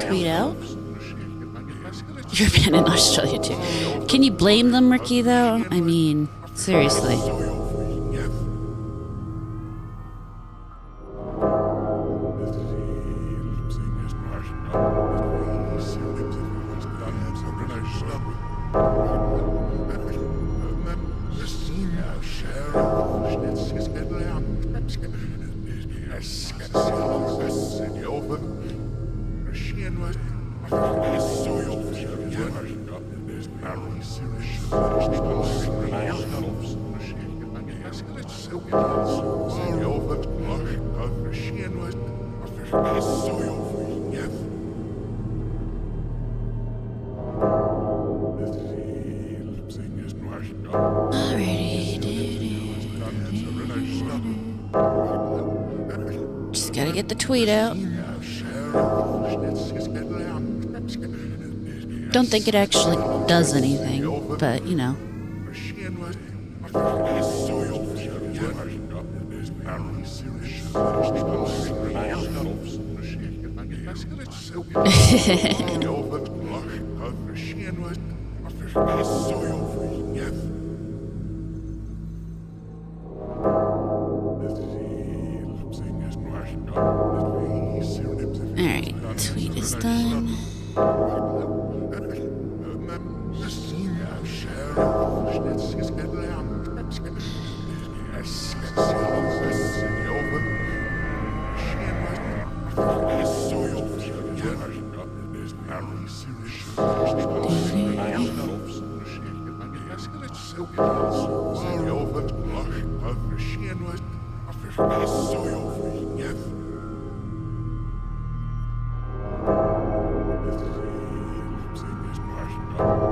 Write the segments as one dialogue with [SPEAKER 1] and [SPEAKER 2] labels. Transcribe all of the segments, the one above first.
[SPEAKER 1] Tweet out? You're banned in Australia too. Can you blame them, Ricky, though? I mean, seriously. Just gotta get the tweet out. Don't think it actually does anything, but you know. Alright, tweet is done.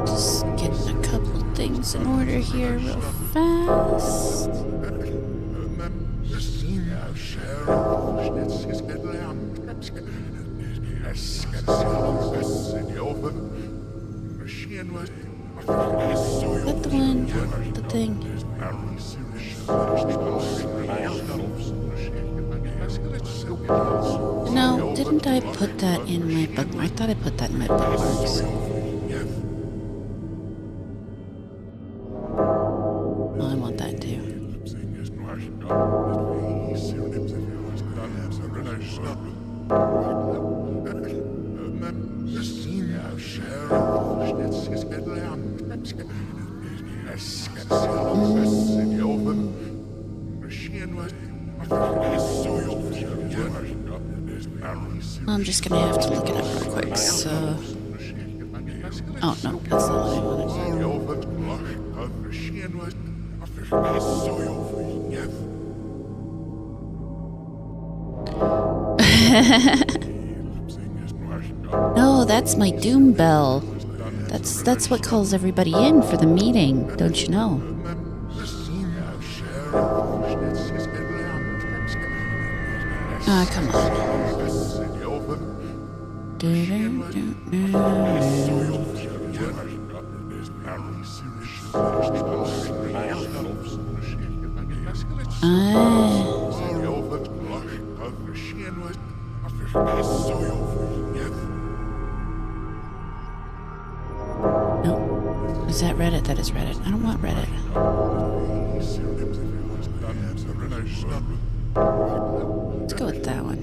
[SPEAKER 1] Just getting a couple things in order here real fast. Is that the one? The thing? No, didn't I put that in my bookmark? I thought I put that in my bookmarks. Well, I want that too. I'm just gonna have to look it up real quick, so... Oh, no, that's not what I wanted. No, that's my doom bell. That's what calls everybody in for the meeting, don't you know? Ah, come on. No. Is that Reddit? That is Reddit. I don't want Reddit. Let's go with that one.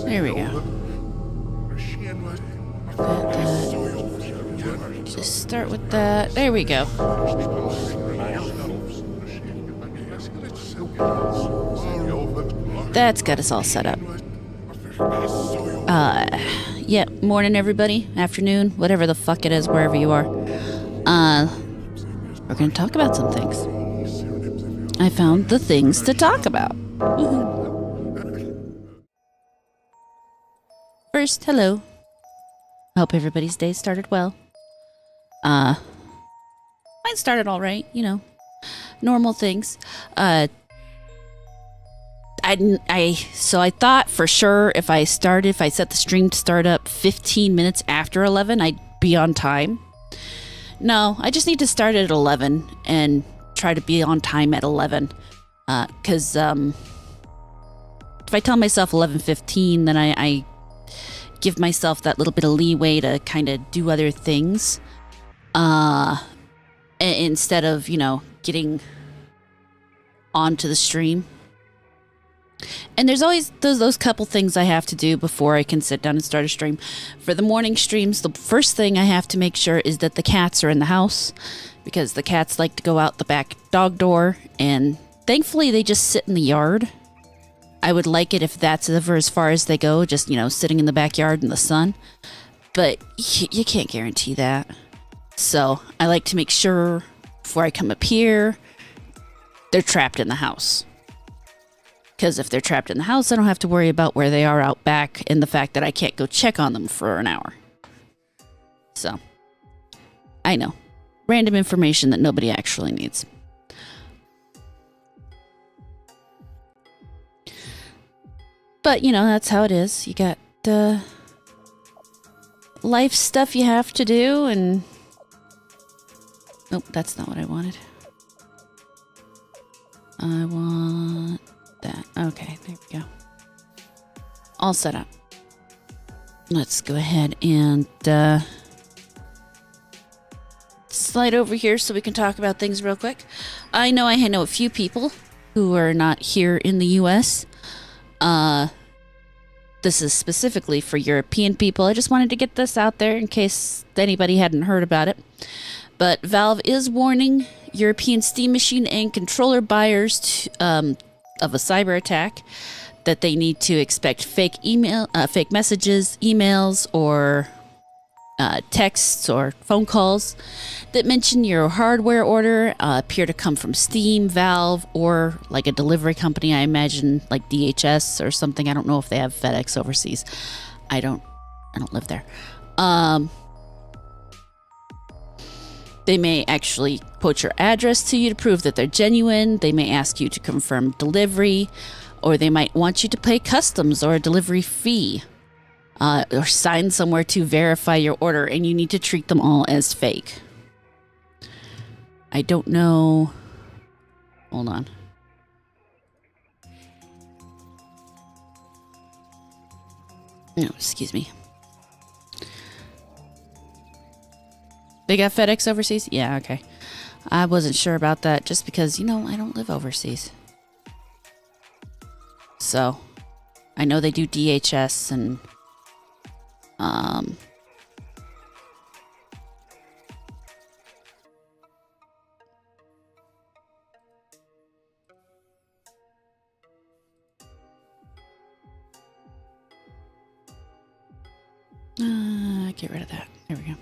[SPEAKER 1] There we go. Just start with that. There we go. That's got us all set up. Yeah, morning everybody, afternoon, whatever the fuck it is, wherever you are. We're gonna talk about some things. I found the things to talk about. First, hello. I hope everybody's day started well. Mine started all right, you know, normal things. So I thought for sure if I set the stream to start up 15 minutes after 11, I'd be on time. No, I just need to start at 11 and try to be on time at 11. Because if I tell myself 11:15, then I give myself that little bit of leeway to kind of do other things. Instead of, you know, getting onto the stream. And there's always those couple things I have to do before I can sit down and start a stream. For the morning streams, the first thing I have to make sure is that the cats are in the house, because the cats like to go out the back dog door, and thankfully they just sit in the yard. I would like it if that's ever as far as they go, just, you know, sitting in the backyard in the sun. But you can't guarantee that. So I like to make sure before I come up here, they're trapped in the house. Because if they're trapped in the house, I don't have to worry about where they are out back and the fact that I can't go check on them for an hour. So, I know. Random information that nobody actually needs. But, you know, that's how it is. You got life stuff you have to do, and... Nope, that's not what I wanted. I want... that. Okay, there we go. All set up. Let's go ahead and slide over here so we can talk about things real quick. I know a few people who are not here in the US. This is specifically for European people. I just wanted to get this out there in case anybody hadn't heard about it. But Valve is warning European Steam Machine and controller buyers of a cyber attack that they need to expect fake messages, emails, or texts or phone calls that mention your hardware order appear to come from Steam, Valve, or like a delivery company. I imagine like DHS or something. I don't know if they have FedEx overseas. I don't live there. They may actually quote your address to you to prove that they're genuine. They may ask you to confirm delivery, or they might want you to pay customs or a delivery fee, or sign somewhere to verify your order, and you need to treat them all as fake. I don't know. Hold on. No, excuse me. They got FedEx overseas? Yeah, okay. I wasn't sure about that just because, you know, I don't live overseas. So, I know they do DHS and, get rid of that. There we go.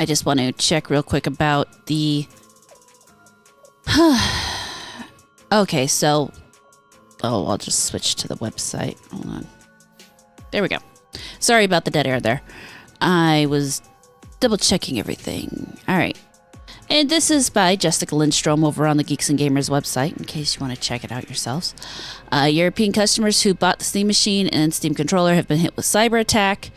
[SPEAKER 1] I just want to check real quick about the... Okay, so... Oh, I'll just switch to the website. Hold on. There we go. Sorry about the dead air there. I was double checking everything. All right. And this is by Jessica Lindstrom over on the Geeks and Gamers website, in case you want to check it out yourselves. European customers who bought the Steam Machine and Steam Controller have been hit with cyber attack.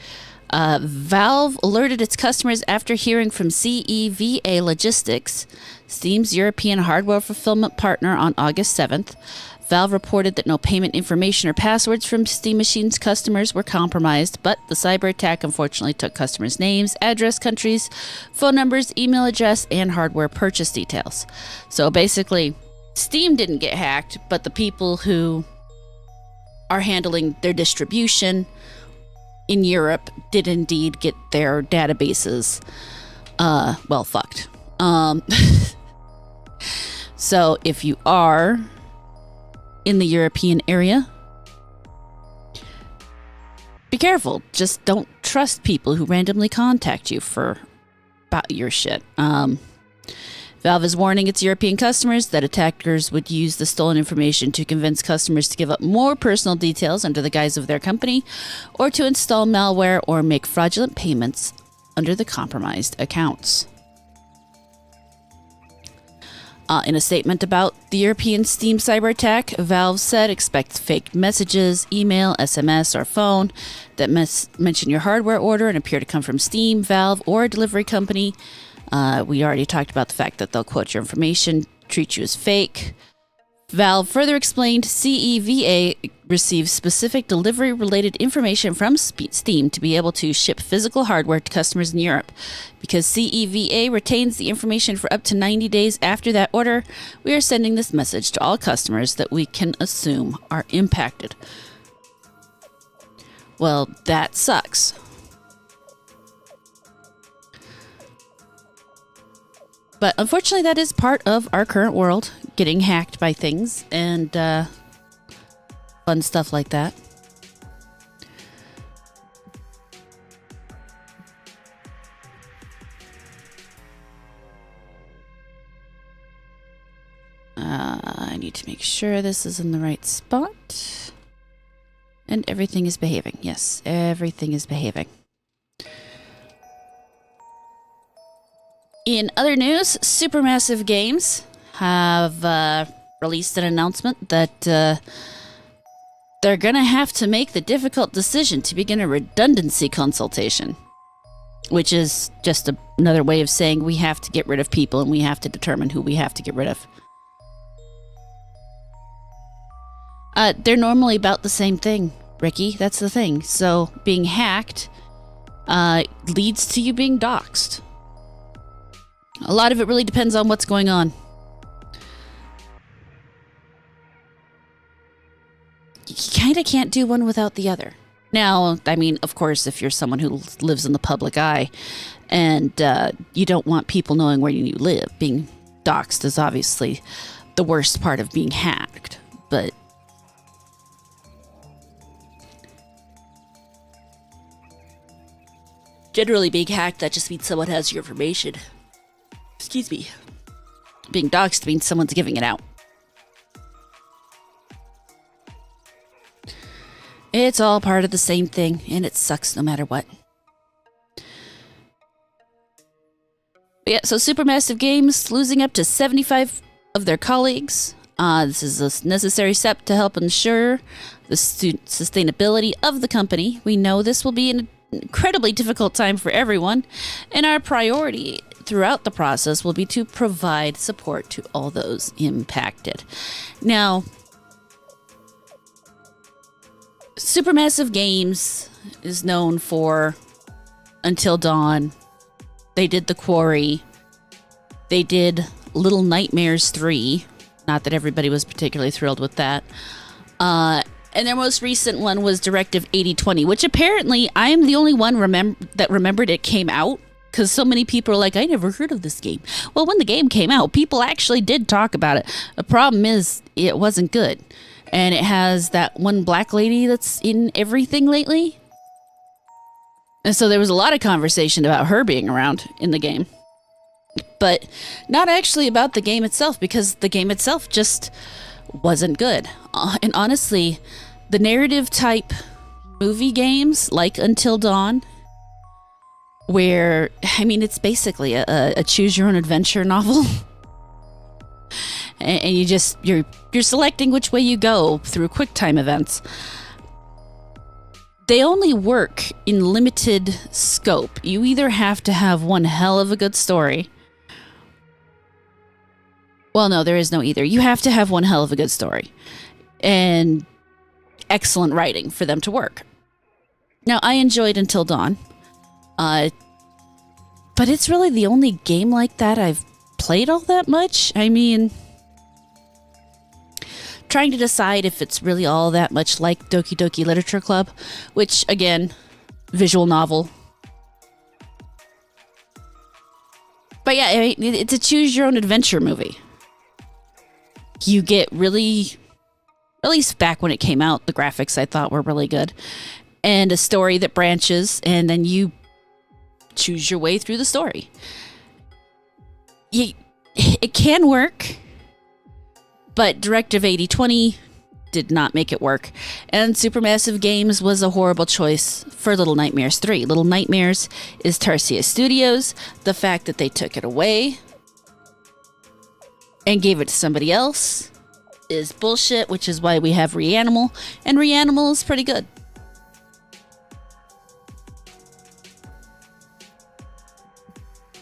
[SPEAKER 1] Valve alerted its customers after hearing from CEVA Logistics, Steam's European hardware fulfillment partner, on August 7th. Valve reported that no payment information or passwords from Steam Machine's customers were compromised, but the cyber attack unfortunately took customers' names, address, countries, phone numbers, email address, and hardware purchase details. So basically, Steam didn't get hacked, but the people who are handling their distribution in Europe did indeed get their databases, fucked. So if you are in the European area, be careful. Just don't trust people who randomly contact you about your shit. Valve is warning its European customers that attackers would use the stolen information to convince customers to give up more personal details under the guise of their company, or to install malware or make fraudulent payments under the compromised accounts. In a statement about the European Steam cyber attack, Valve said expect fake messages, email, SMS, or phone that mention your hardware order and appear to come from Steam, Valve, or a delivery company. We already talked about the fact that they'll quote your information, treat you as fake. Valve further explained CEVA receives specific delivery-related information from Steam to be able to ship physical hardware to customers in Europe. Because CEVA retains the information for up to 90 days after that order, we are sending this message to all customers that we can assume are impacted. Well, that sucks. But unfortunately, that is part of our current world, getting hacked by things and fun stuff like that. I need to make sure this is in the right spot. And everything is behaving. Yes, everything is behaving. In other news, Supermassive Games have released an announcement that they're going to have to make the difficult decision to begin a redundancy consultation, which is just another way of saying we have to get rid of people and we have to determine who we have to get rid of. They're normally about the same thing, Ricky. That's the thing. So being hacked leads to you being doxxed. A lot of it really depends on what's going on. You kind of can't do one without the other. Now, I mean, of course, if you're someone who lives in the public eye and you don't want people knowing where you live, being doxxed is obviously the worst part of being hacked. But generally being hacked, that just means someone has your information. Excuse me. Being doxxed means someone's giving it out. It's all part of the same thing, and it sucks no matter what. Yeah, so Supermassive Games losing up to 75 of their colleagues. This is a necessary step to help ensure the sustainability of the company. We know this will be an incredibly difficult time for everyone, and our priority throughout the process will be to provide support to all those impacted. Now, Supermassive Games is known for Until Dawn. They did The Quarry. They did Little Nightmares 3. Not that everybody was particularly thrilled with that. And their most recent one was Directive 8020, which apparently I am the only one that remembered it came out, because so many people are like, I never heard of this game. Well, when the game came out, people actually did talk about it. The problem is it wasn't good. And it has that one black lady that's in everything lately. And so there was a lot of conversation about her being around in the game. But not actually about the game itself, because the game itself just wasn't good. And honestly, the narrative type movie games like Until Dawn, where, I mean, it's basically a choose your own adventure novel. And you're selecting which way you go through quick time events. They only work in limited scope. You either have to have one hell of a good story. Well, no, there is no either. You have to have one hell of a good story and excellent writing for them to work. Now, I enjoyed Until Dawn, but it's really the only game like that I've played all that much. I mean, trying to decide if it's really all that much like Doki Doki Literature Club, which, again, visual novel. But yeah, I mean, it's a choose your own adventure movie. You get really, at least back when it came out, the graphics I thought were really good. And a story that branches, and then you choose your way through the story. It can work, but Directive 8020 did not make it work. And Supermassive Games was a horrible choice for Little Nightmares 3. Little Nightmares is Tarsier Studios. The fact that they took it away and gave it to somebody else is bullshit, which is why we have Reanimal, and Reanimal is pretty good.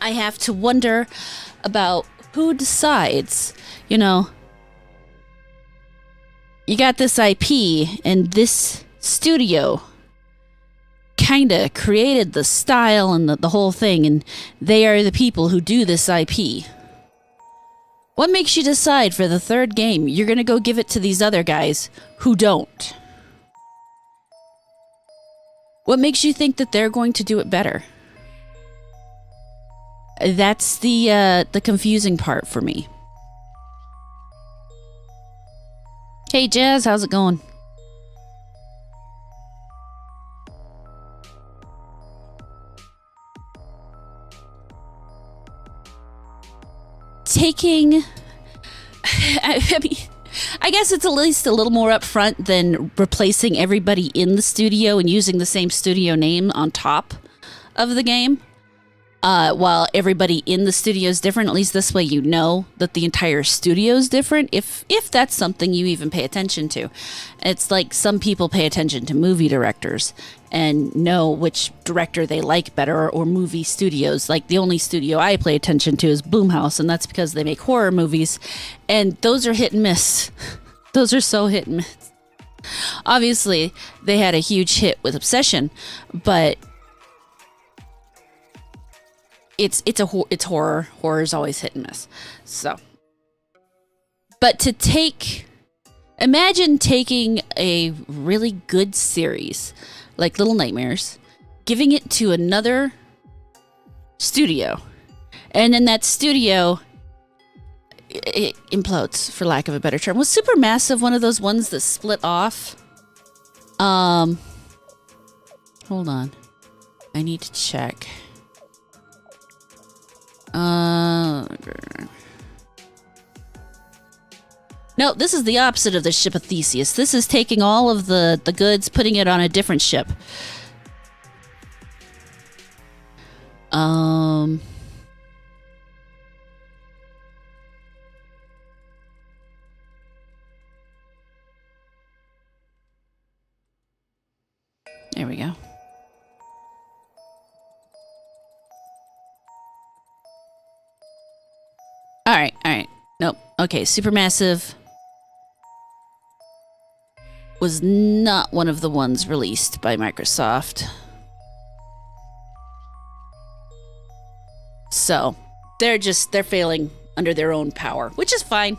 [SPEAKER 1] I have to wonder about who decides, you know, you got this IP and this studio kinda created the style and the whole thing, and they are the people who do this IP. What makes you decide for the third game you're going to go give it to these other guys who don't? What makes you think that they're going to do it better? That's the confusing part for me. Hey Jazz, how's it going? Taking, I mean, I guess it's at least a little more upfront than replacing everybody in the studio and using the same studio name on top of the game. While everybody in the studio is different, at least this way you know that the entire studio is different, if that's something you even pay attention to. It's like some people pay attention to movie directors and know which director they like better, or movie studios. Like the only studio I pay attention to is Boomhouse, and that's because they make horror movies, and those are hit and miss. Those are so hit and miss. Obviously, they had a huge hit with Obsession, but it's horror. Horror is always hit and miss. So, but imagine taking a really good series like Little Nightmares, giving it to another studio, and then that studio it implodes, for lack of a better term. Was Supermassive one of those ones that split off? Hold on, I need to check. No, this is the opposite of the ship of Theseus. This is taking all of the goods, putting it on a different ship. There we go. All right. Nope. Okay, Supermassive was not one of the ones released by Microsoft. So, they're failing under their own power, which is fine.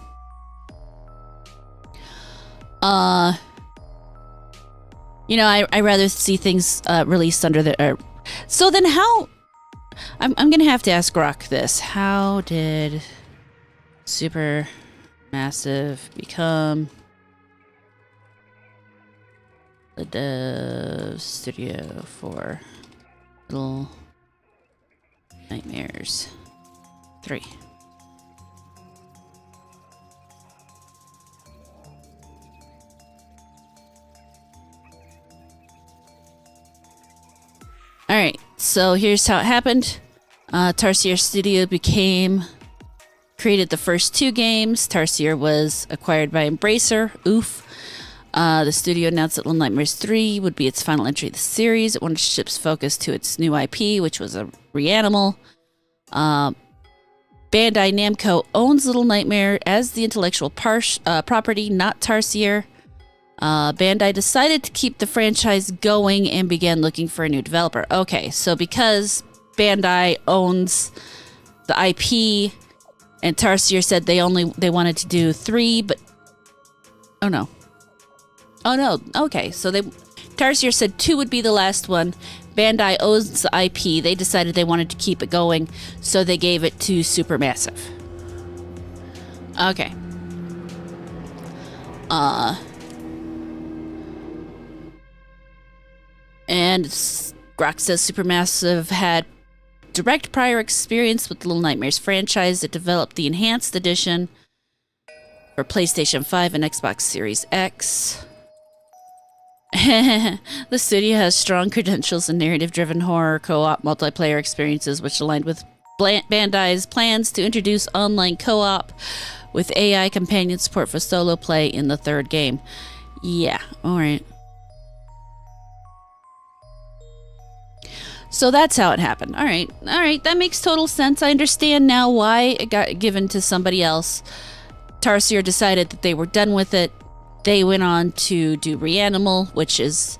[SPEAKER 1] You know, I rather see things released under the... so then how... I'm going to have to ask Grok this. How did Supermassive become the dev studio for Little Nightmares 3. Alright, so here's how it happened. Tarsier Studio created the first 2 games. Tarsier was acquired by Embracer. Oof. The studio announced that Little Nightmares 3 would be its final entry of the series. It wanted to shift focus to its new IP, which was a Reanimal. Bandai Namco owns Little Nightmare as the intellectual property, not Tarsier. Bandai decided to keep the franchise going and began looking for a new developer. Okay, so because Bandai owns the IP and Tarsier said they wanted to do 3, but oh no. Okay, so Tarsier said 2 would be the last one. Bandai owns the IP. They decided they wanted to keep it going, so they gave it to Supermassive. Okay. And Grok says Supermassive had direct prior experience with the Little Nightmares franchise that developed the Enhanced Edition for PlayStation 5 and Xbox Series X. The studio has strong credentials in narrative-driven horror co-op multiplayer experiences, which aligned with Bandai's plans to introduce online co-op with AI companion support for solo play in the 3rd game. Yeah, alright. So that's how it happened. Alright, that makes total sense. I understand now why it got given to somebody else. Tarsier decided that they were done with it. They went on to do Reanimal, which is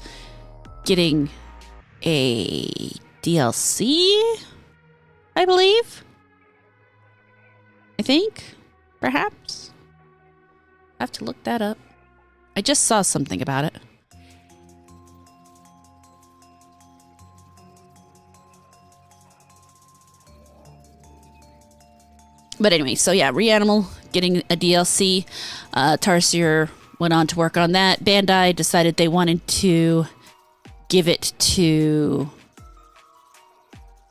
[SPEAKER 1] getting a DLC, I believe. I think, perhaps. I have to look that up. I just saw something about it. But anyway, so yeah, Reanimal getting a DLC. Tarsier went on to work on that. Bandai decided they wanted to give it to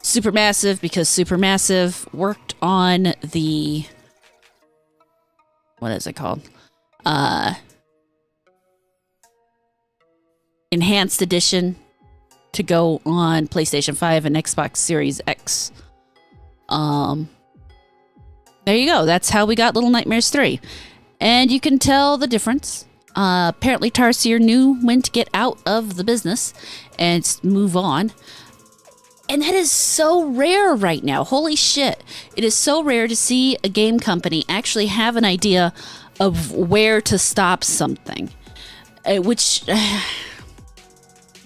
[SPEAKER 1] Supermassive because Supermassive worked on the... what is it called? Enhanced Edition to go on PlayStation 5 and Xbox Series X. There you go. That's how we got Little Nightmares 3. And you can tell the difference. Apparently Tarsier knew when to get out of the business and move on. And that is so rare right now. Holy shit. It is so rare to see a game company actually have an idea of where to stop something. Which,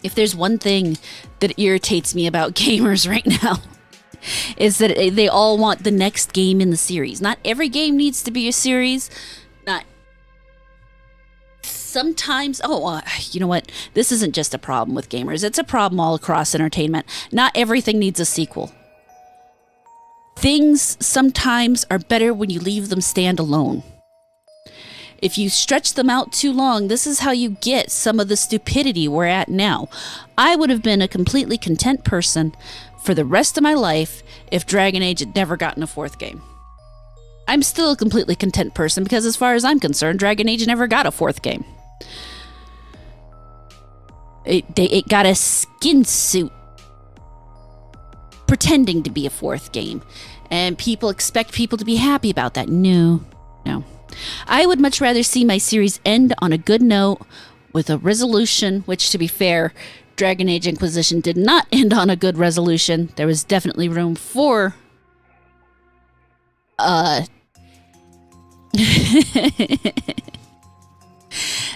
[SPEAKER 1] if there's one thing that irritates me about gamers right now, is that they all want the next game in the series. Not every game needs to be a series. Not sometimes. You know what? This isn't just a problem with gamers. It's a problem all across entertainment. Not everything needs a sequel. Things sometimes are better when you leave them stand alone. If you stretch them out too long, this is how you get some of the stupidity we're at now. I would have been a completely content person for the rest of my life if Dragon Age had never gotten a 4th game. I'm still a completely content person because as far as I'm concerned, Dragon Age never got a 4th game. It got a skin suit pretending to be a 4th game. And people expect people to be happy about that. No. I would much rather see my series end on a good note with a resolution, which to be fair, Dragon Age Inquisition did not end on a good resolution. There was definitely room for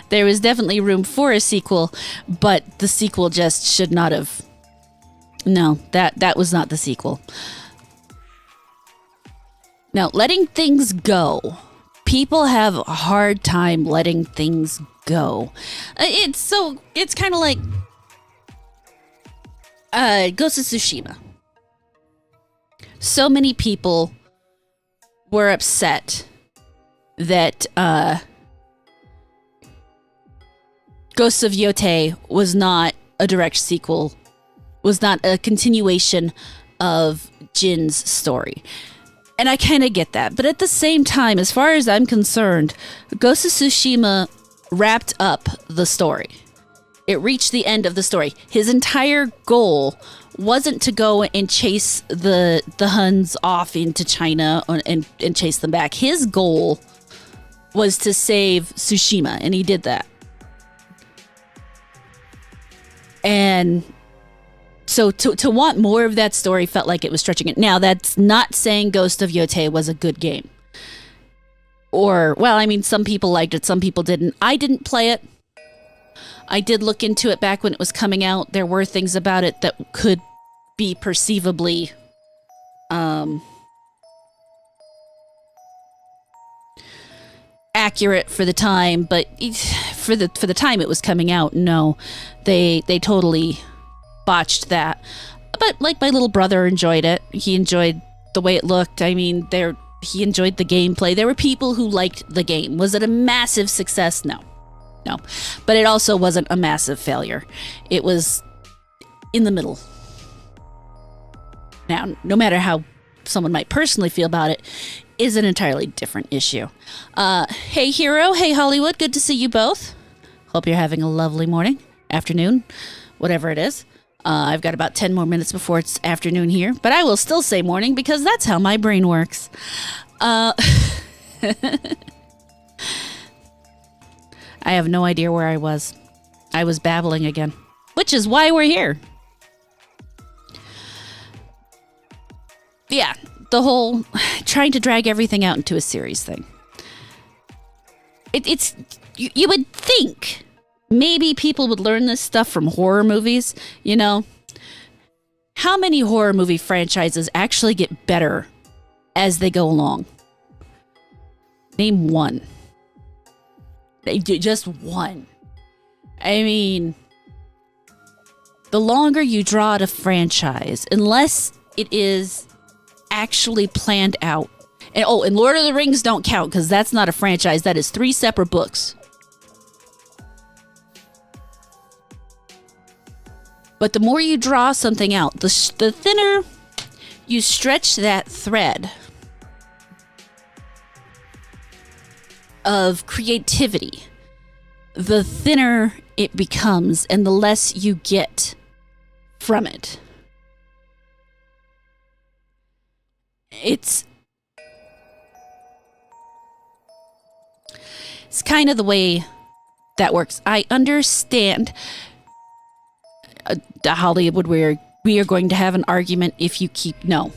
[SPEAKER 1] there was definitely room for a sequel, but the sequel just should not have. No, that was not the sequel. Now, letting things go. People have a hard time letting things go. It's kind of like Ghost of Tsushima. So many people were upset that Ghosts of Yotei was not a direct sequel was not a continuation of Jin's story. And I kind of get that. But at the same time, as far as I'm concerned, Ghost of Tsushima wrapped up the story. It reached the end of the story. His entire goal wasn't to go and chase the Huns off into China and chase them back. His goal was to save Tsushima, and he did that. And so to want more of that story felt like it was stretching it. Now, that's not saying Ghost of Yotei was a good game. Or, well, I mean, some people liked it, some people didn't. I didn't play it. I did look into it back when it was coming out. There were things about it that could be perceivably accurate for the time, but for the time it was coming out, no, they totally botched that. But like, my little brother enjoyed it. He enjoyed the way it looked. I mean, he enjoyed the gameplay. There were people who liked the game. Was it a massive success? No. But it also wasn't a massive failure. It was in the middle. Now, no matter how someone might personally feel about it, is an entirely different issue. Hey, Hero. Hey, Hollywood. Good to see you both. Hope you're having a lovely morning, afternoon, whatever it is. I've got about 10 more minutes before it's afternoon here, but I will still say morning because that's how my brain works. I have no idea where I was. I was babbling again, which is why we're here. Yeah, the whole trying to drag everything out into a series thing. It's you would think maybe people would learn this stuff from horror movies, you know? How many horror movie franchises actually get better as they go along? Name one. Just one. I mean, the longer you draw out a franchise, unless it is actually planned out. And Lord of the Rings don't count because that's not a franchise. That is 3 separate books. But the more you draw something out, the thinner you stretch that thread of creativity, the thinner it becomes and the less you get from it. It's kind of the way that works. I understand, Hollywood, we are going to have an argument if you keep... No.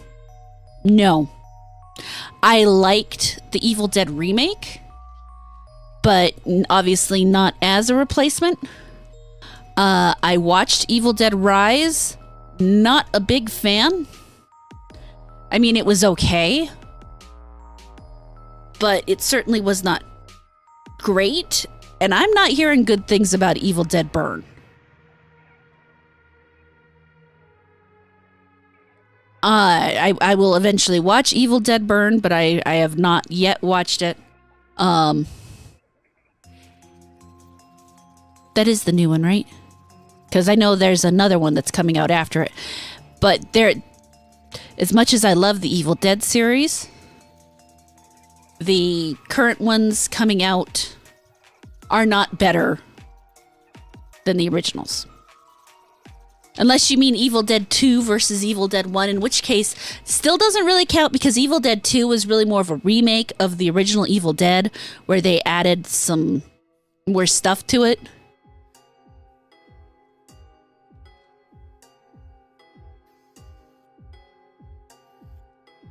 [SPEAKER 1] I liked the Evil Dead remake, but obviously not as a replacement. I watched Evil Dead Rise. Not a big fan. I mean, it was okay, but it certainly was not great, and I'm not hearing good things about Evil Dead Burn. I will eventually watch Evil Dead Burn, but I have not yet watched it. That is the new one, right? Because I know there's another one that's coming out after it. But as much as I love the Evil Dead series, the current ones coming out are not better than the originals. Unless you mean Evil Dead 2 versus Evil Dead 1, in which case still doesn't really count because Evil Dead 2 was really more of a remake of the original Evil Dead where they added some more stuff to it.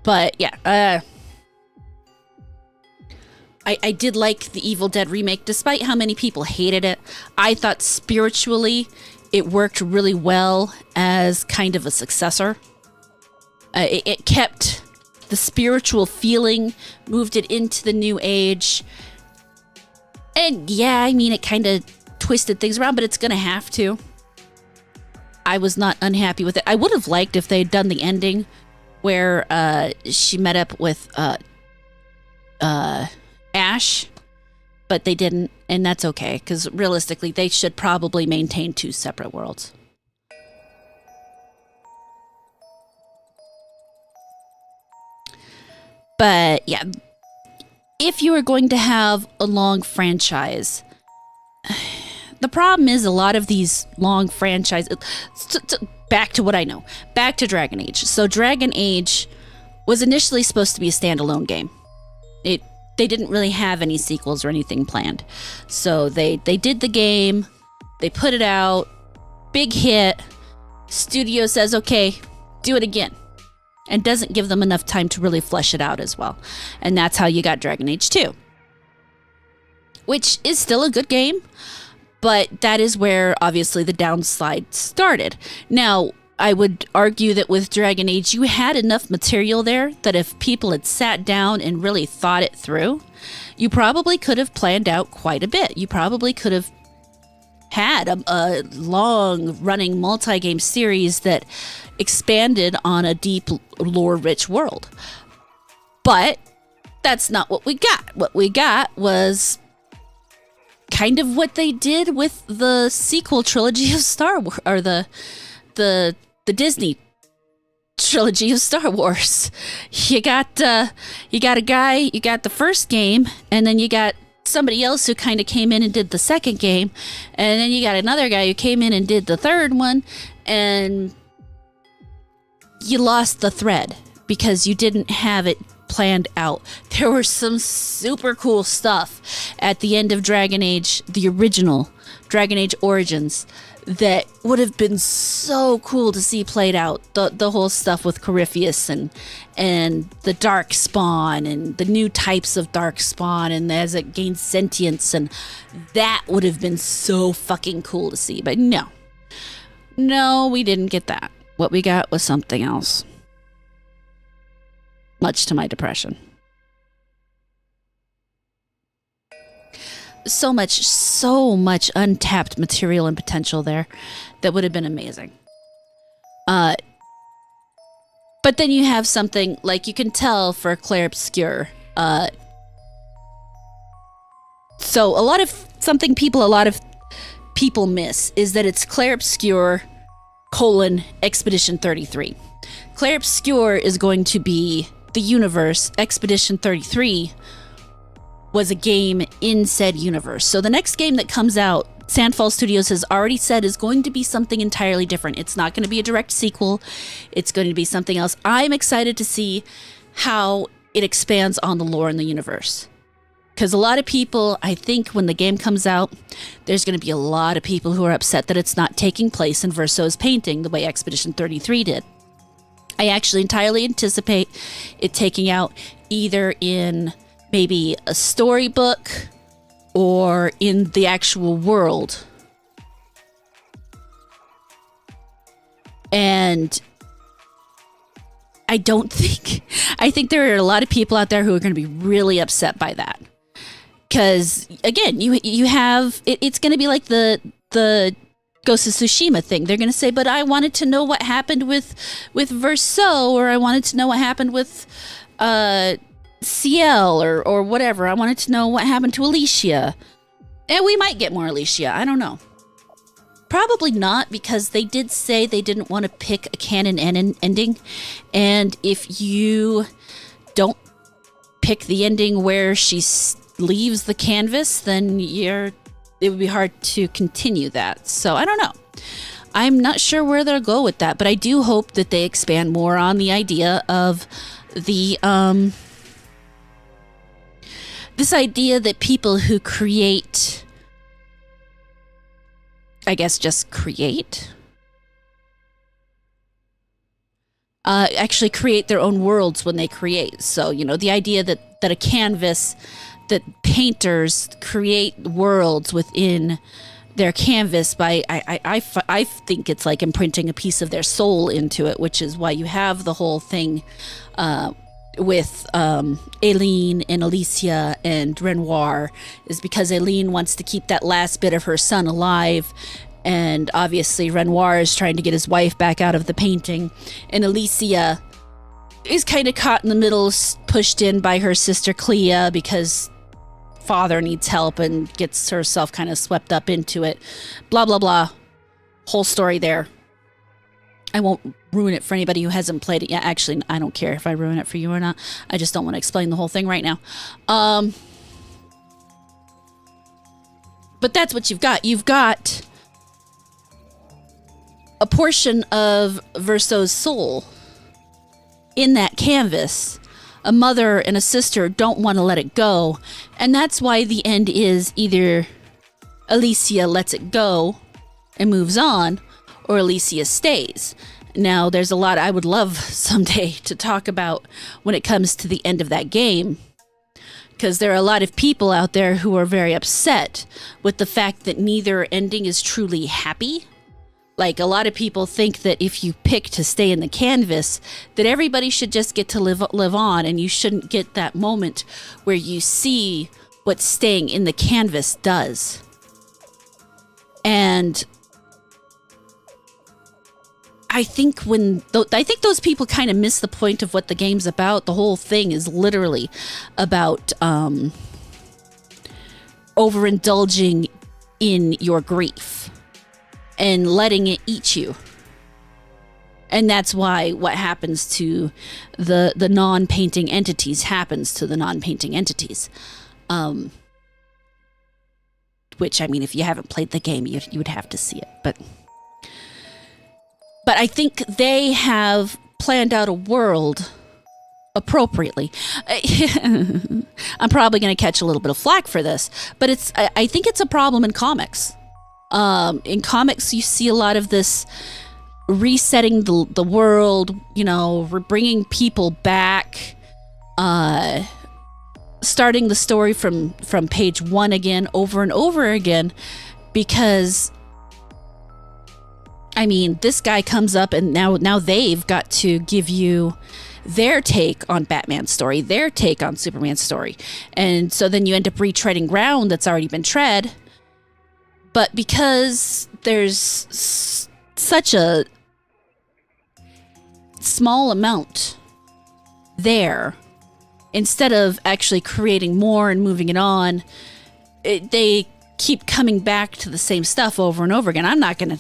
[SPEAKER 1] But yeah, I did like the Evil Dead remake, despite how many people hated it. I thought spiritually it worked really well as kind of a successor. It kept the spiritual feeling, moved it into the new age. And yeah, I mean, it kind of twisted things around, but it's going to have to. I was not unhappy with it. I would have liked if they had done the ending where she met up with Ash, but they didn't, and that's okay, because realistically, they should probably maintain 2 separate worlds. But yeah, if you are going to have a long franchise, the problem is a lot of these long franchises. Back to what I know. Back to Dragon Age. So Dragon Age was initially supposed to be a standalone game. They didn't really have any sequels or anything planned. So they did the game. They put it out. Big hit. Studio says, okay, do it again. And doesn't give them enough time to really flesh it out as well. And that's how you got Dragon Age 2. Which is still a good game. But that is where, obviously, the downslide started. Now, I would argue that with Dragon Age, you had enough material there that if people had sat down and really thought it through, you probably could have planned out quite a bit. You probably could have had a long-running multi-game series that expanded on a deep, lore-rich world. But that's not what we got. What we got was kind of what they did with the sequel trilogy of Star Wars, or the Disney trilogy of Star Wars. You got a guy, you got the first game, and then you got somebody else who kind of came in and did the second game, and then you got another guy who came in and did the third one, and you lost the thread because you didn't have it planned out. There was some super cool stuff at the end of Dragon Age, the original Dragon Age Origins, that would have been so cool to see played out. The whole stuff with Corypheus and the dark spawn and the new types of dark spawn and as it gains sentience, and that would have been so fucking cool to see. But no, we didn't get that. What we got was something else. Much to my depression. So much untapped material and potential there that would have been amazing. But then you have something like, you can tell for Clair Obscur. So a lot of people miss is that it's Clair Obscur : Expedition 33. Clair Obscur is going to be the universe. Expedition 33 was a game in said universe. So the next game that comes out, Sandfall Studios has already said, is going to be something entirely different. It's not going to be a direct sequel. It's going to be something else. I'm excited to see how it expands on the lore in the universe. Because a lot of people, I think when the game comes out, there's going to be a lot of people who are upset that it's not taking place in Verso's painting the way Expedition 33 did. I actually entirely anticipate it taking out either in maybe a storybook or in the actual world. And I think there are a lot of people out there who are going to be really upset by that. Because, again, you have, it's going to be like the Ghost of Tsushima thing. They're going to say, but I wanted to know what happened with Verso, or I wanted to know what happened with Ciel, or whatever. I wanted to know what happened to Alicia. And we might get more Alicia. I don't know. Probably not, because they did say they didn't want to pick a canon ending. And if you don't pick the ending where she leaves the canvas, then it would be hard to continue that. So I don't know. I'm not sure where they'll go with that, but I do hope that they expand more on the idea of the this idea that people who create, I guess just create, actually create their own worlds when they create. So, the idea that a canvas, that painters create worlds within their canvas by, I think it's like imprinting a piece of their soul into it, which is why you have the whole thing with Aileen and Alicia and Renoir, is because Aileen wants to keep that last bit of her son alive, and obviously Renoir is trying to get his wife back out of the painting, and Alicia is kind of caught in the middle, pushed in by her sister Clea because father needs help, and gets herself kind of swept up into it. Blah, blah, blah. Whole story there. I won't ruin it for anybody who hasn't played it yet. Actually, I don't care if I ruin it for you or not. I just don't want to explain the whole thing right now. But that's what you've got. You've got a portion of Verso's soul in that canvas. A mother and a sister don't want to let it go. And that's why the end is either Alicia lets it go and moves on, or Alicia stays. Now, there's a lot I would love someday to talk about when it comes to the end of that game, because there are a lot of people out there who are very upset with the fact that neither ending is truly happy. Like, a lot of people think that if you pick to stay in the canvas, that everybody should just get to live on, and you shouldn't get that moment where you see what staying in the canvas does. And I think those people kind of miss the point of what the game's about. The whole thing is literally about overindulging in your grief and letting it eat you. And that's why what happens to the non-painting entities happens to the non-painting entities. Which, I mean, if you haven't played the game, you would have to see it. But I think they have planned out a world appropriately. I'm probably going to catch a little bit of flack for this, but I think it's a problem in comics. In comics, you see a lot of this resetting the world, bringing people back, starting the story from page 1 again, over and over again, because I mean, this guy comes up and now they've got to give you their take on Batman's story, their take on Superman's story. And so then you end up retreading ground that's already been tread. But because there's such a small amount there, instead of actually creating more and moving it on, they keep coming back to the same stuff over and over again. I'm not gonna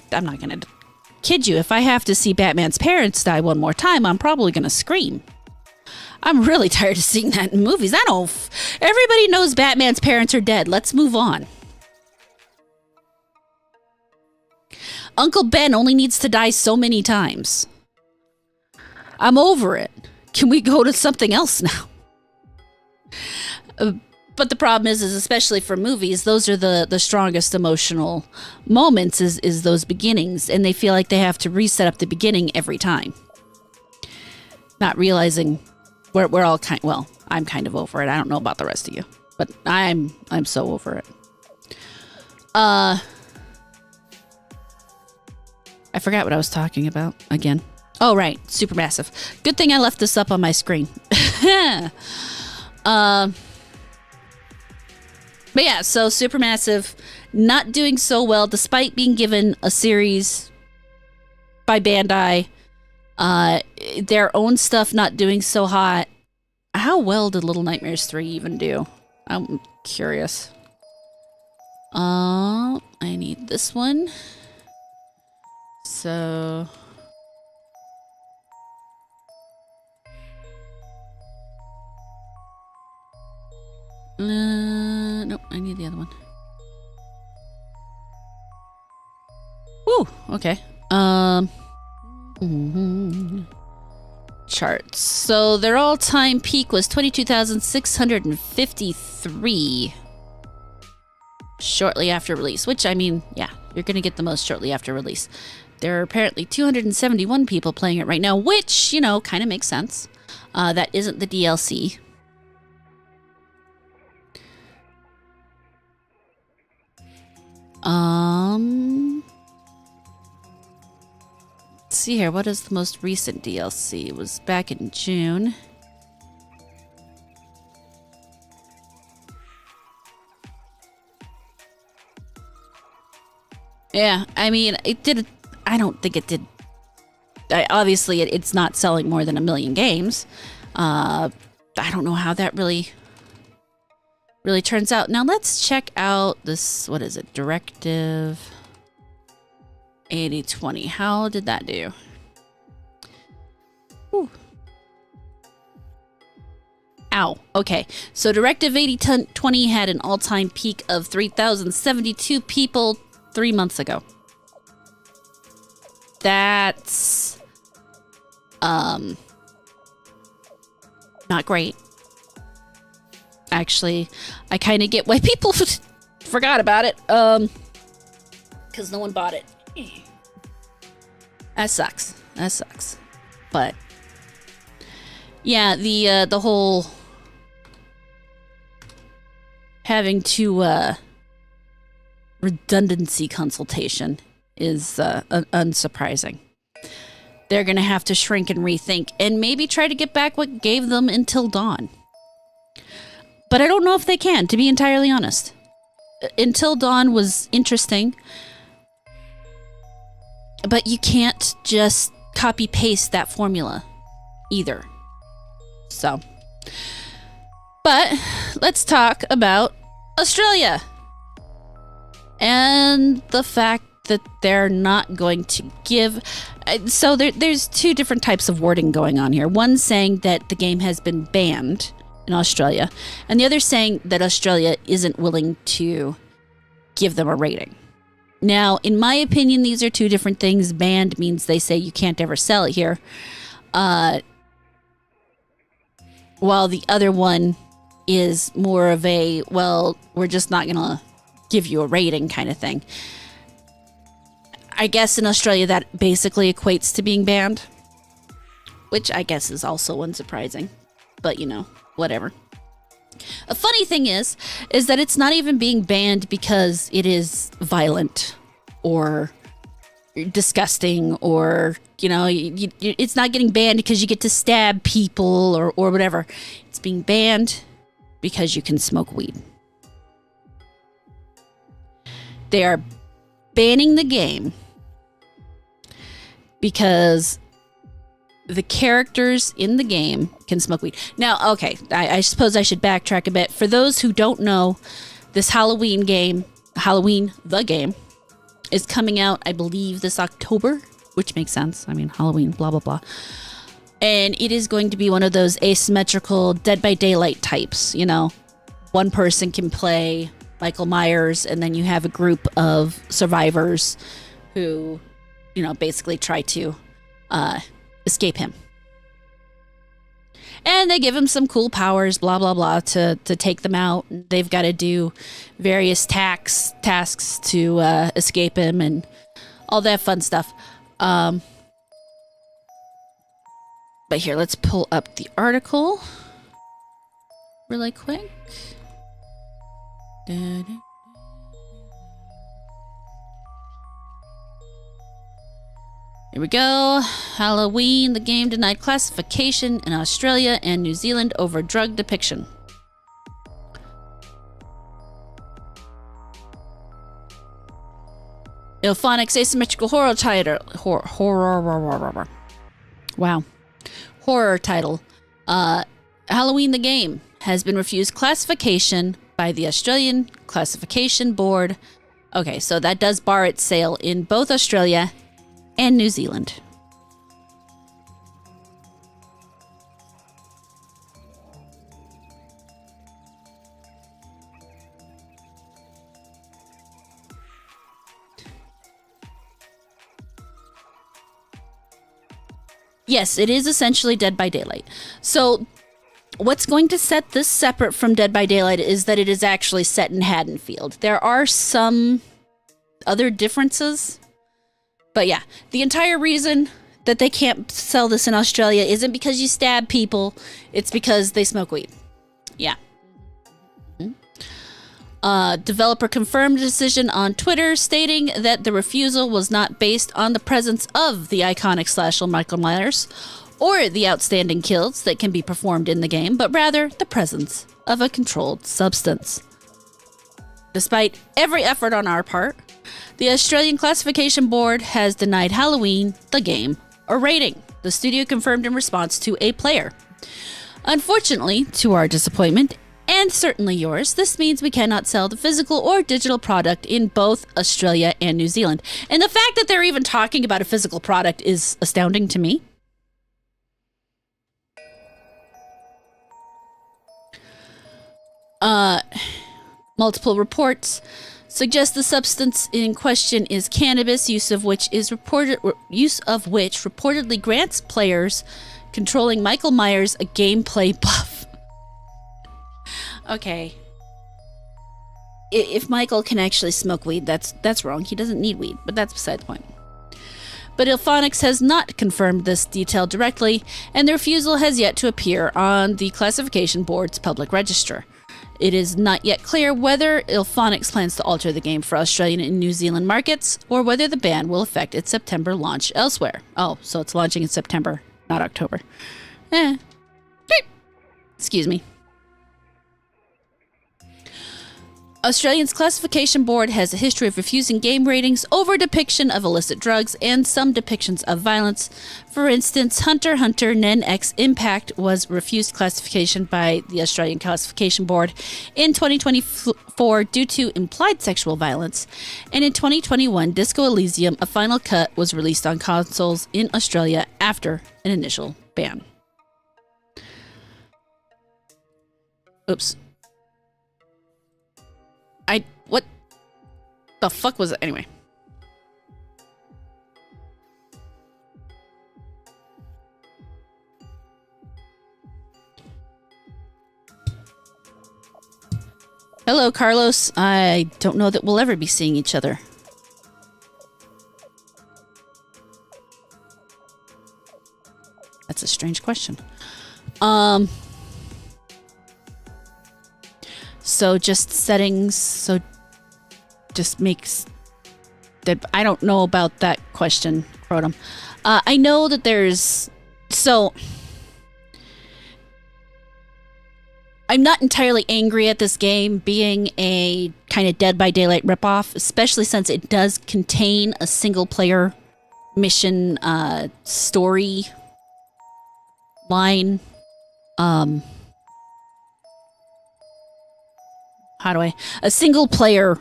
[SPEAKER 1] kid you. If I have to see Batman's parents die one more time, I'm probably gonna scream. I'm really tired of seeing that in movies. Everybody knows Batman's parents are dead. Let's move on. Uncle Ben only needs to die so many times. I'm over it. Can we go to something else now? But the problem is especially for movies, those are the strongest emotional moments is those beginnings, and they feel like they have to reset up the beginning every time. Not realizing we're all I'm kind of over it. I don't know about the rest of you, but I'm so over it. I forgot what I was talking about again. Oh, right. Supermassive. Good thing I left this up on my screen. But yeah, so Supermassive not doing so well despite being given a series by Bandai. Their own stuff not doing so hot. How well did Little Nightmares 3 even do? I'm curious. I need this one. So nope, I need the other one. Woo, okay. Charts. So their all-time peak was 22,653 shortly after release, which, I mean, yeah, you're going to get the most shortly after release. There are apparently 271 people playing it right now, which, kind of makes sense. That isn't the DLC. Let's see here. What is the most recent DLC? It was back in June. Yeah, I mean, it did. I don't think it did. Obviously, it's not selling more than 1 million games. I don't know how that really turns out. Now let's check out this. What is it? Directive 8020. How did that do? Ooh. Ow. Okay. So Directive 8020 had an all-time peak of 3,072 people 3 months ago. That's not great. Actually, I kind of get why people forgot about it. Because no one bought it. That sucks. But yeah, the whole having to redundancy consultation is unsurprising. They're going to have to shrink and rethink and maybe try to get back what gave them Until Dawn. But I don't know if they can, to be entirely honest. Until Dawn was interesting, but you can't just copy paste that formula either. So, but let's talk about Australia and the fact that they're not going to give. So there's two different types of wording going on here. One saying that the game has been banned in Australia, and the other saying that Australia isn't willing to give them a rating. Now, in my opinion, these are two different things. Banned means they say you can't ever sell it here, while the other one is more of a, well, we're just not gonna give you a rating kind of thing. I guess in Australia that basically equates to being banned, which I guess is also unsurprising, but you know, whatever. A funny thing is that it's not even being banned because it is violent or disgusting, or, you know, it's not getting banned because you get to stab people or whatever. It's being banned because you can smoke weed. They are banning the game because the characters in the game can smoke weed. Now, okay, I suppose I should backtrack a bit. For those who don't know, this Halloween game, Halloween the game, is coming out, I believe, this October, which makes sense. I mean, Halloween, blah, blah, blah. And it is going to be one of those asymmetrical Dead by Daylight types, you know. One person can play Michael Myers, and then you have a group of survivors who, you know, basically try to escape him. And they give him some cool powers, blah, blah, blah, to take them out. They've got to do various tasks to escape him and all that fun stuff. But here, let's pull up the article really quick. Here we go. Halloween, the game denied classification in Australia and New Zealand over drug depiction. Ilphonic's asymmetrical horror title. Wow. Horror title. Halloween, the game has been refused classification by the Australian Classification Board. Okay, so that does bar its sale in both Australia and New Zealand. Yes, it is essentially Dead by Daylight. So what's going to set this separate from Dead by Daylight is that it is actually set in Haddonfield. There are some other differences, but yeah, the entire reason that they can't sell this in Australia isn't because you stab people, it's because they smoke weed. Yeah. Developer confirmed a decision on Twitter stating that the refusal was not based on the presence of the iconic slasher Michael Myers or the outstanding kills that can be performed in the game, but rather the presence of a controlled substance. Despite every effort on our part, the Australian Classification Board has denied Halloween, the game, a rating, the studio confirmed in response to a player. Unfortunately, to our disappointment, and certainly yours, this means we cannot sell the physical or digital product in both Australia and New Zealand. And the fact that they're even talking about a physical product is astounding to me. Multiple reports suggest the substance in question is cannabis, use of which reportedly grants players controlling Michael Myers a gameplay buff. Okay. If Michael can actually smoke weed, that's wrong. He doesn't need weed, but that's beside the point. But Ilphonics has not confirmed this detail directly, and the refusal has yet to appear on the classification board's public register. It is not yet clear whether Ilphonics plans to alter the game for Australian and New Zealand markets, or whether the ban will affect its September launch elsewhere. Oh, so it's launching in September, not October. Excuse me. Australia's classification board has a history of refusing game ratings over depiction of illicit drugs and some depictions of violence. For instance, Hunter x Hunter Nen X Impact was refused classification by the Australian Classification Board in 2024 due to implied sexual violence, and in 2021, Disco Elysium, a final cut, was released on consoles in Australia after an initial ban. Oops. What the fuck was it? Anyway. Hello, Carlos. I don't know that we'll ever be seeing each other. That's a strange question. So just settings, so just makes that. I don't know about that question, Crotum. I know that there's, so I'm not entirely angry at this game being a kind of Dead by Daylight ripoff, especially since it does contain a single player mission story line. A single player,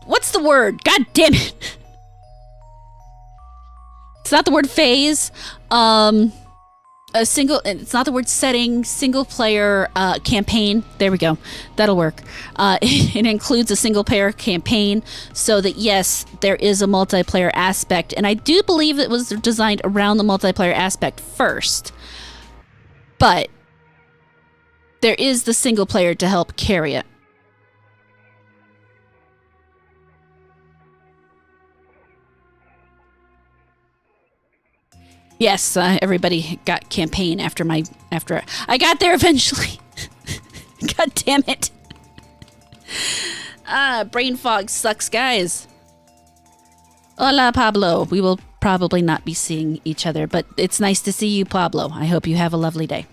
[SPEAKER 1] what's the word? God damn it. It's not the word phase. It's not the word setting, single player campaign. There we go. That'll work. It includes a single player campaign so that, yes, there is a multiplayer aspect. And I do believe it was designed around the multiplayer aspect first. But there is the single player to help carry it. Yes, everybody got campaign after I got there eventually. God damn it. Brain fog sucks, guys. Hola, Pablo. We will probably not be seeing each other, but it's nice to see you, Pablo. I hope you have a lovely day.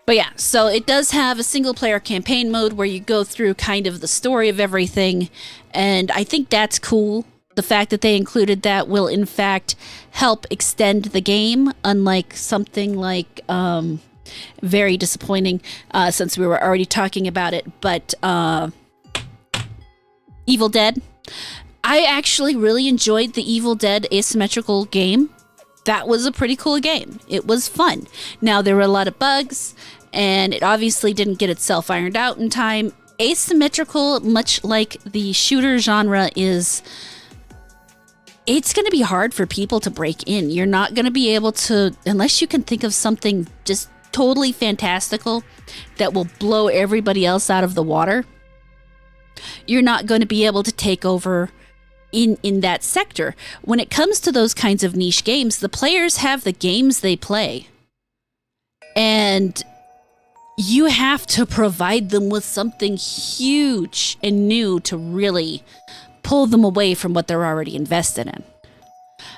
[SPEAKER 1] But yeah, so it does have a single player campaign mode where you go through kind of the story of everything. And I think that's cool. The fact that they included that will in fact help extend the game, unlike something like, very disappointing, since we were already talking about it, but Evil Dead. I actually really enjoyed the Evil Dead asymmetrical game. That was a pretty cool game. It was fun. Now, there were a lot of bugs, and it obviously didn't get itself ironed out in time. Asymmetrical, much like the shooter genre, it's going to be hard for people to break in. You're not going to be able to, unless you can think of something just totally fantastical that will blow everybody else out of the water. You're not going to be able to take over in that sector. When it comes to those kinds of niche games, the players have the games they play. And you have to provide them with something huge and new to really pull them away from what they're already invested in.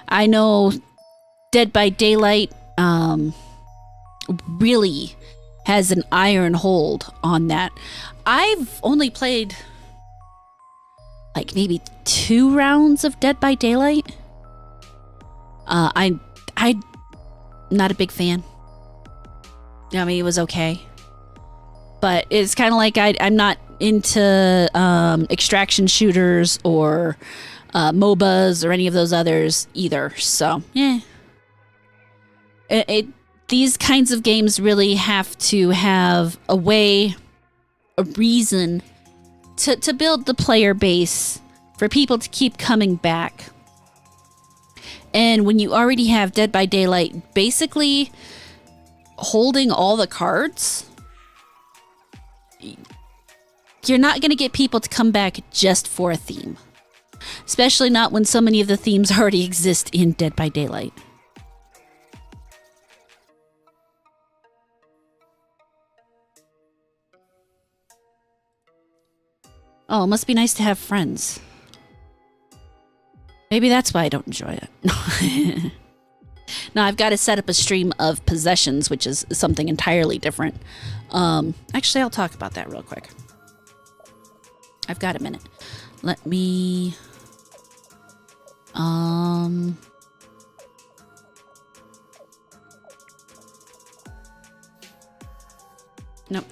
[SPEAKER 1] I know Dead by Daylight really has an iron hold on that. I've only played like maybe 2 rounds of Dead by Daylight. I'm not a big fan. I mean, it was okay. But it's kind of like I'm not into extraction shooters or MOBAs or any of those others either. So, yeah. these kinds of games really have to have a way, a reason to build the player base for people to keep coming back. And when you already have Dead by Daylight basically holding all the cards, you're not going to get people to come back just for a theme. Especially not when so many of the themes already exist in Dead by Daylight. Oh, it must be nice to have friends. Maybe that's why I don't enjoy it. Now, I've got to set up a stream of possessions, which is something entirely different. Actually, I'll talk about that real quick. I've got a minute. Let me... Nope.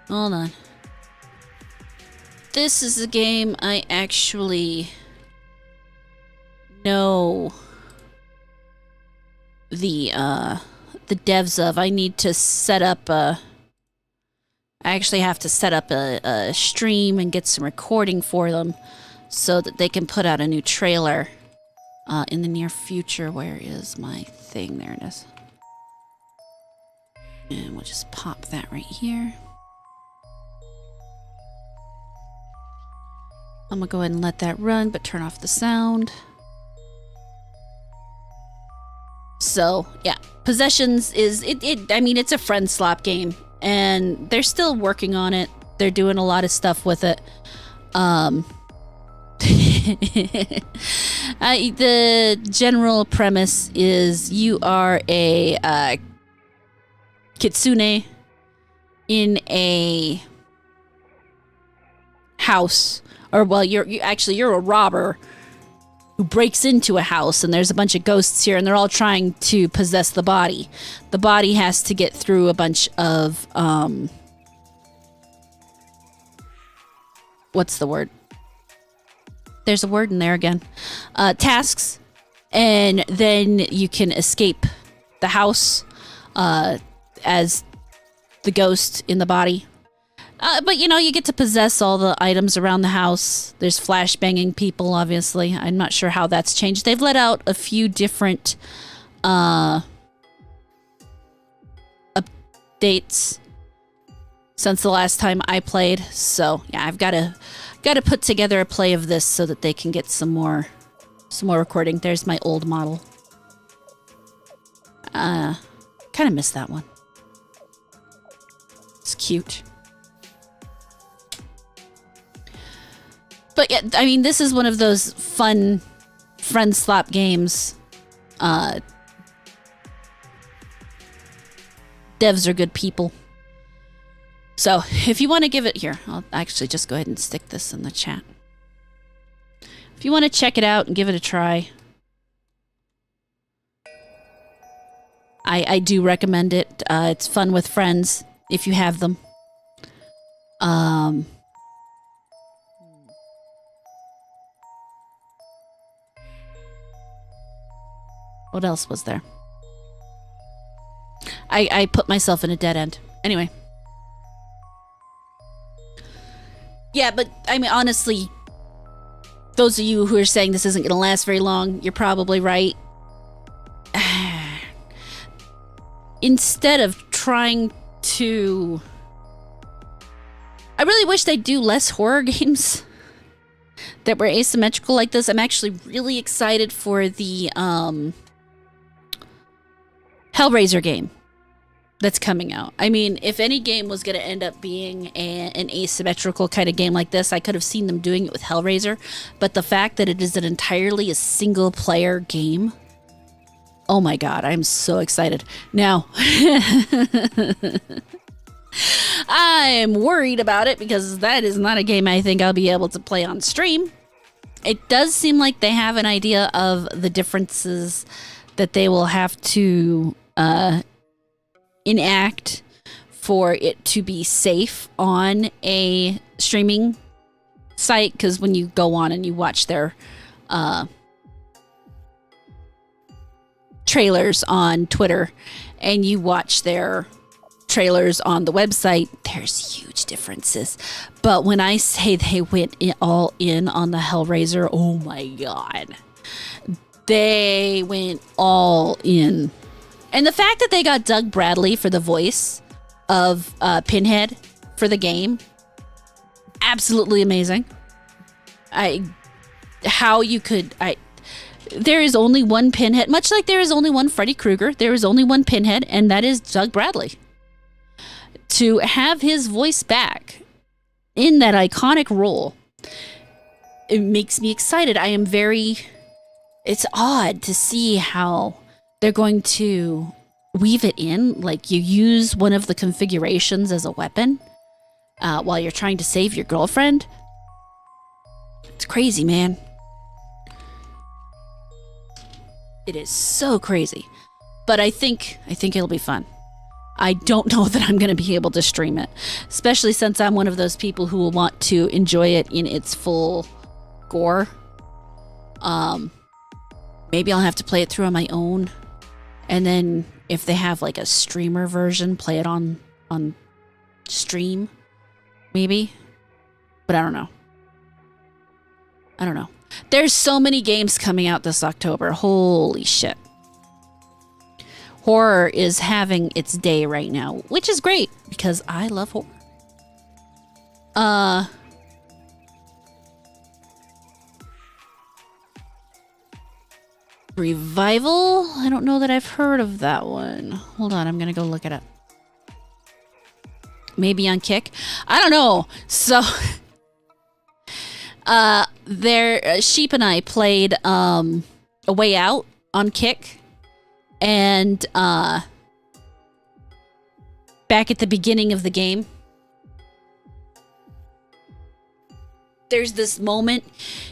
[SPEAKER 1] Hold on. This is a game I actually know the devs of. I need to set up a... I actually have to set up a stream and get some recording for them so that they can put out a new trailer in the near future. Where is my thing? There it is. And we'll just pop that right here. I'm gonna go ahead and let that run, but turn off the sound. So, yeah. Possessions is... I mean, it's a friend slop game. And they're still working on it. They're doing a lot of stuff with it. The general premise is you are a kitsune in a house. Or, well, you're a robber who breaks into a house, and there's a bunch of ghosts here, and they're all trying to possess the body. The body has to get through a bunch of, what's the word? There's a word in there again. Tasks, and then you can escape the house as the ghost in the body. But, you know, you get to possess all the items around the house. There's flashbanging people, obviously. I'm not sure how that's changed. They've let out a few different updates since the last time I played. So, yeah, I've got to put together a play of this so that they can get some more recording. There's my old model. Kind of miss that one. It's cute. But yeah, I mean, this is one of those fun friend slop games. Devs are good people. So if you want to give it... Here, I'll actually just go ahead and stick this in the chat. If you want to check it out and give it a try, I do recommend it. It's fun with friends if you have them. What else was there? I put myself in a dead end. Anyway. Yeah, but, I mean, honestly, those of you who are saying this isn't going to last very long, you're probably right. Instead of trying to... I really wish they'd do less horror games that were asymmetrical like this. I'm actually really excited for the, Hellraiser game that's coming out. I mean, if any game was going to end up being an asymmetrical kind of game like this, I could have seen them doing it with Hellraiser. But the fact that it is entirely a single-player game, oh my god, I'm so excited. Now, I'm worried about it because that is not a game I think I'll be able to play on stream. It does seem like they have an idea of the differences that they will have to enact for it to be safe on a streaming site, because when you go on and you watch their trailers on Twitter and you watch their trailers on the website, there's huge differences. But when I say they went all in on the Hellraiser, oh my god. They went all in. And the fact that they got Doug Bradley for the voice of Pinhead for the game, absolutely amazing. There is only one Pinhead, much like there is only one Freddy Krueger, there is only one Pinhead, and that is Doug Bradley. To have his voice back in that iconic role, it makes me excited. It's odd to see how they're going to weave it in. Like, you use one of the configurations as a weapon while you're trying to save your girlfriend. It's crazy, man. It is so crazy. But I think it'll be fun. I don't know that I'm going to be able to stream it, especially since I'm one of those people who will want to enjoy it in its full gore. Maybe I'll have to play it through on my own, and then if they have like a streamer version, play it on stream, maybe. But I don't know. There's so many games coming out this October. Holy shit. Horror is having its day right now, which is great because I love horror. Revival? I don't know that I've heard of that one. Hold on, I'm gonna go look it up. Maybe on Kick? I don't know. So, Sheep and I played A Way Out on Kick. And back at the beginning of the game, there's this moment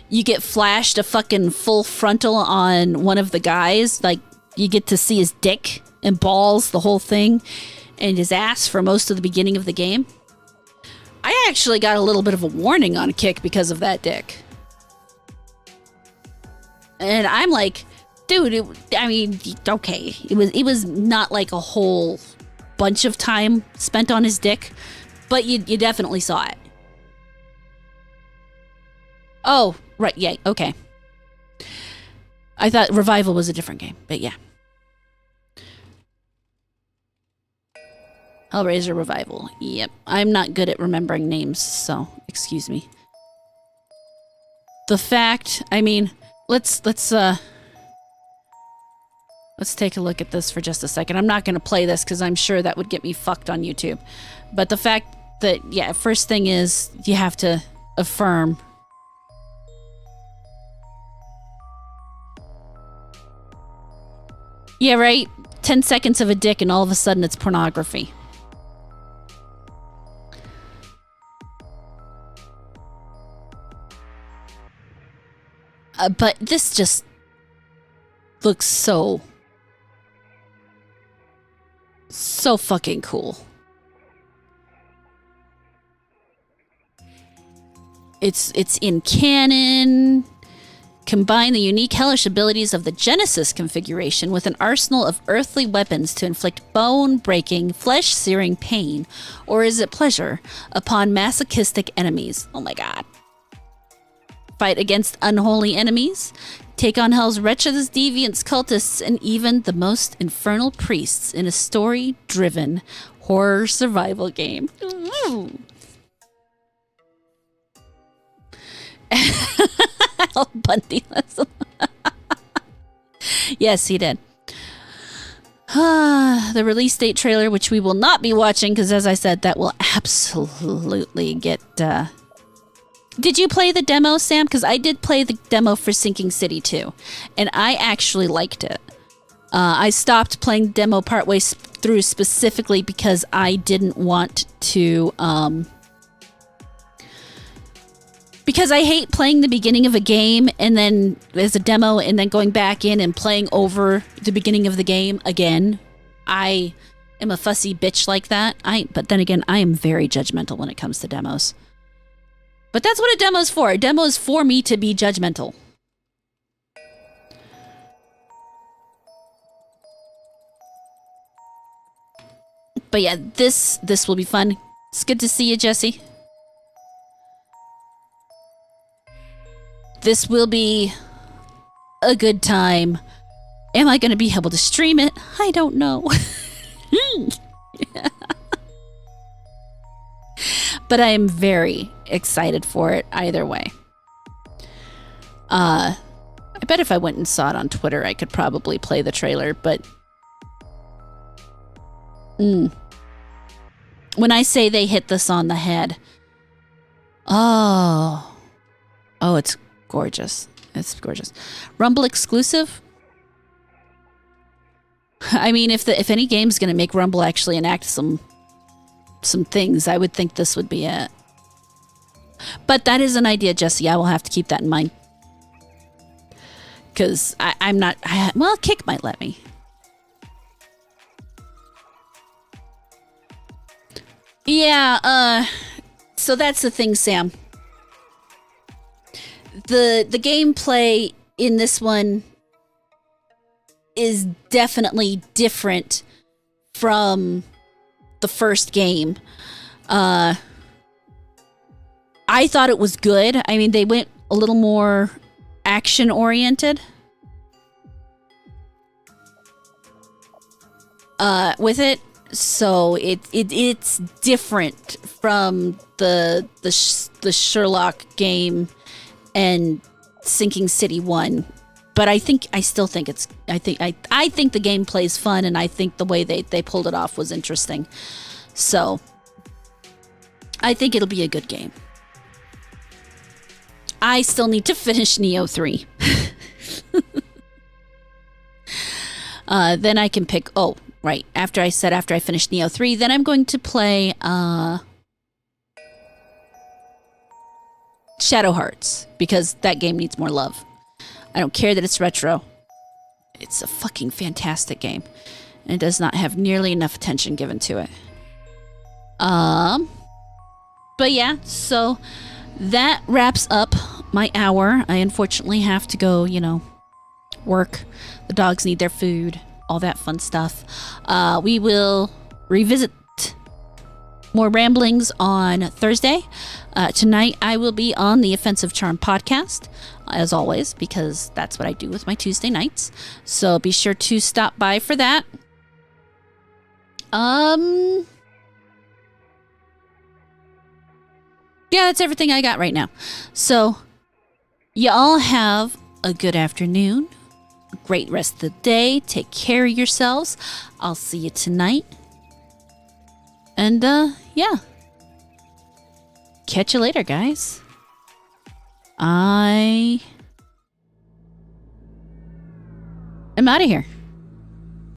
[SPEAKER 1] you get flashed a fucking full frontal on one of the guys. Like, you get to see his dick and balls, the whole thing, and his ass for most of the beginning of the game. I actually got a little bit of a warning on Kick because of that dick. And I'm like, dude, okay. It was not like a whole bunch of time spent on his dick, but you definitely saw it. Oh, right, yeah, okay. I thought Revival was a different game, but yeah. Hellraiser Revival. Yep. I'm not good at remembering names, so excuse me. The fact, let's take a look at this for just a second. I'm not going to play this because I'm sure that would get me fucked on YouTube. But the fact that, yeah, first thing is you have to affirm. Yeah, right? 10 seconds of a dick and all of a sudden it's pornography. But this just looks so fucking cool. It's in canon. Combine the unique hellish abilities of the Genesis configuration with an arsenal of earthly weapons to inflict bone-breaking, flesh-searing pain, or is it pleasure, upon masochistic enemies. Oh my god. Fight against unholy enemies. Take on hell's wretchedest deviants, cultists, and even the most infernal priests in a story-driven horror survival game. Ooh. Al Bundy. Yes, he did. The release date trailer, which we will not be watching, because as I said, that will absolutely get... Did you play the demo, Sam? Because I did play the demo for Sinking City 2, and I actually liked it. I stopped playing the demo partway through specifically because I didn't want to... because I hate playing the beginning of a game and then as a demo and then going back in and playing over the beginning of the game again. I am a fussy bitch like that. But then again, I am very judgmental when it comes to demos. But that's what a demo is for. A demo is for me to be judgmental. But yeah, this will be fun. It's good to see you, Jesse. This will be a good time. Am I going to be able to stream it? I don't know. But I am very excited for it either way. I bet if I went and saw it on Twitter, I could probably play the trailer, but when I say they hit this on the head, oh, it's gorgeous. It's gorgeous. Rumble exclusive? I mean, if any game's going to make Rumble actually enact some things, I would think this would be it. But that is an idea, Jesse. I will have to keep that in mind. Because I'm not... well, Kick might let me. Yeah, so that's the thing, Sam. The gameplay in this one is definitely different from the first game. I thought it was good. I mean, they went a little more action oriented with it, so it's different from the Sherlock game and Sinking City 1. But I think the gameplay is fun, and I think the way they pulled it off was interesting. So I think it'll be a good game. I still need to finish Neo 3. Then I can pick... Oh, right. After I finish Neo 3, then I'm going to play Shadow Hearts, because that game needs more love. I don't care that it's retro. It's a fucking fantastic game. And it does not have nearly enough attention given to it. But yeah, so that wraps up my hour. I unfortunately have to go, work. The dogs need their food, all that fun stuff. We will revisit more ramblings on Thursday. Tonight I will be on the Offensive Charm podcast, as always, because that's what I do with my Tuesday nights. So be sure to stop by for that. Yeah, that's everything I got right now. So, you all have a good afternoon. Great rest of the day. Take care of yourselves. I'll see you tonight. And, yeah. Catch you later, guys. I am out of here.